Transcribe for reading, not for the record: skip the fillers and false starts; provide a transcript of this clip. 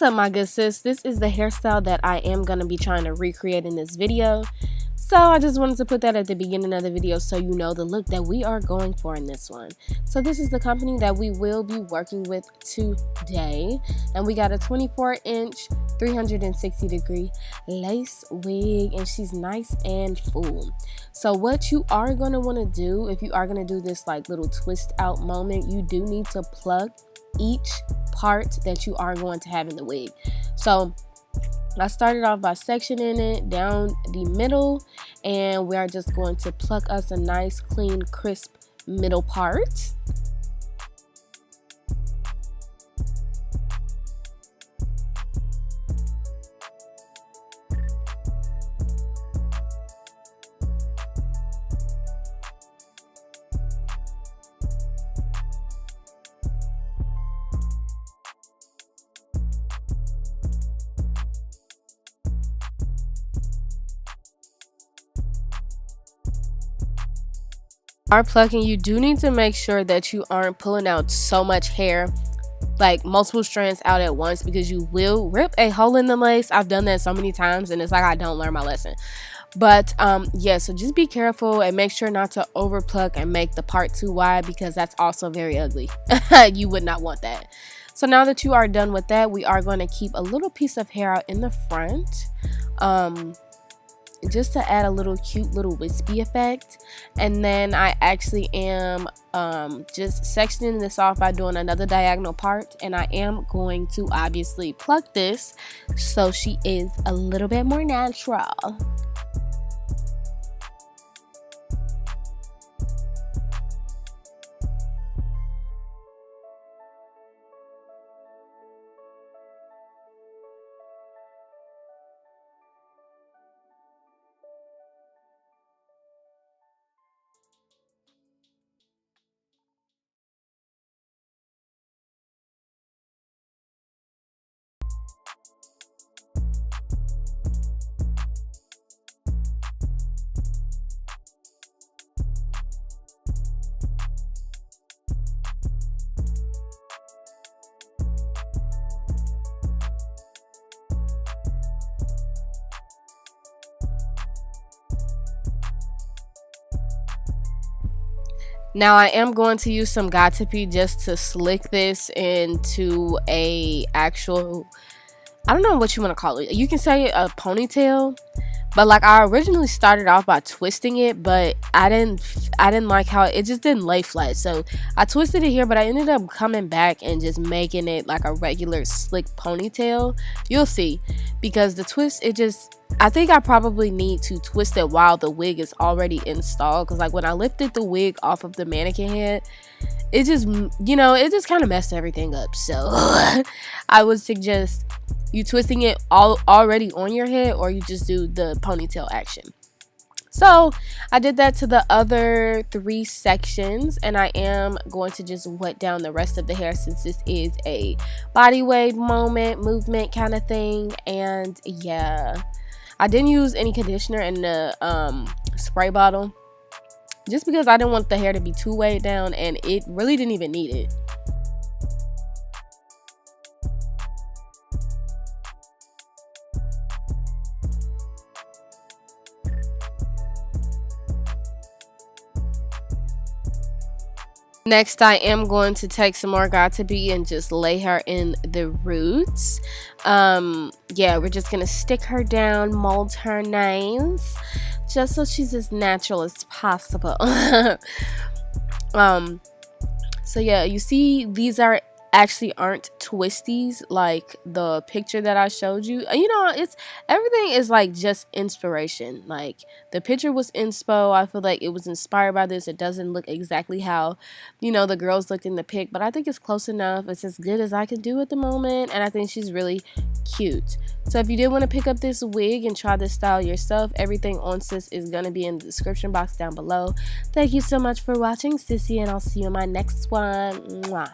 What's up, my good sis? This is the hairstyle that I am going to be trying to recreate in this video. So I just wanted to put that at the beginning of the video so you know the look that we are going for in this one. So this is the company that we will be working with today. And we got a 24-inch, 360-degree lace wig, and she's nice and full. So what you are going to want to do, if you are going to do this like little twist out moment, you do need to pluck each part that you are going to have in the wig. So I started off by sectioning it down the middle, and we are just going to pluck us a nice, clean, crisp middle part. Are plucking, you do need to make sure that you aren't pulling out so much hair, like multiple strands out at once, because you will rip a hole in the lace. I've done that so many times and it's like I don't learn my lesson. But yeah, so just be careful and make sure not to over pluck and make the part too wide, because that's also very ugly. You would not want that. So now that you are done with that, we are going to keep a little piece of hair out in the front, just to add a little cute little wispy effect. And then I actually am just sectioning this off by doing another diagonal part, and I am going to obviously pluck this so she is a little bit more natural. Now I am going to use some Got2b just to slick this into a actual, I don't know what you want to call it. You can say a ponytail, but like I originally started off by twisting it, but I didn't like how it just didn't lay flat. So I twisted it here, but I ended up coming back and just making it like a regular slick ponytail. You'll see, because the twist, I think I probably need to twist it while the wig is already installed, because like when I lifted the wig off of the mannequin head, it just, you know, it just kind of messed everything up. So I would suggest you twisting it already on your head, or you just do the ponytail action. So I did that to the other 3 sections, and I am going to just wet down the rest of the hair, since this is a body wave movement kind of thing. And yeah, I didn't use any conditioner in the spray bottle, just because I didn't want the hair to be too weighed down, and it really didn't even need it. Next, I am going to take some more Got2b and just lay her in the roots. Yeah, we're just gonna stick her down, mold her nice, just so she's as natural as possible. So yeah, you see these actually aren't twisties like the picture that I showed you. You know, everything is like just inspiration. Like the picture was inspo. I feel like it was inspired by this. It doesn't look exactly how, you know, the girls looked in the pic, but I think it's close enough. It's as good as I can do at the moment, and I think she's really cute. So if you did want to pick up this wig and try this style yourself, everything on Sis is going to be in the description box down below. Thank you so much for watching, Sissy, and I'll see you in my next one. Mwah.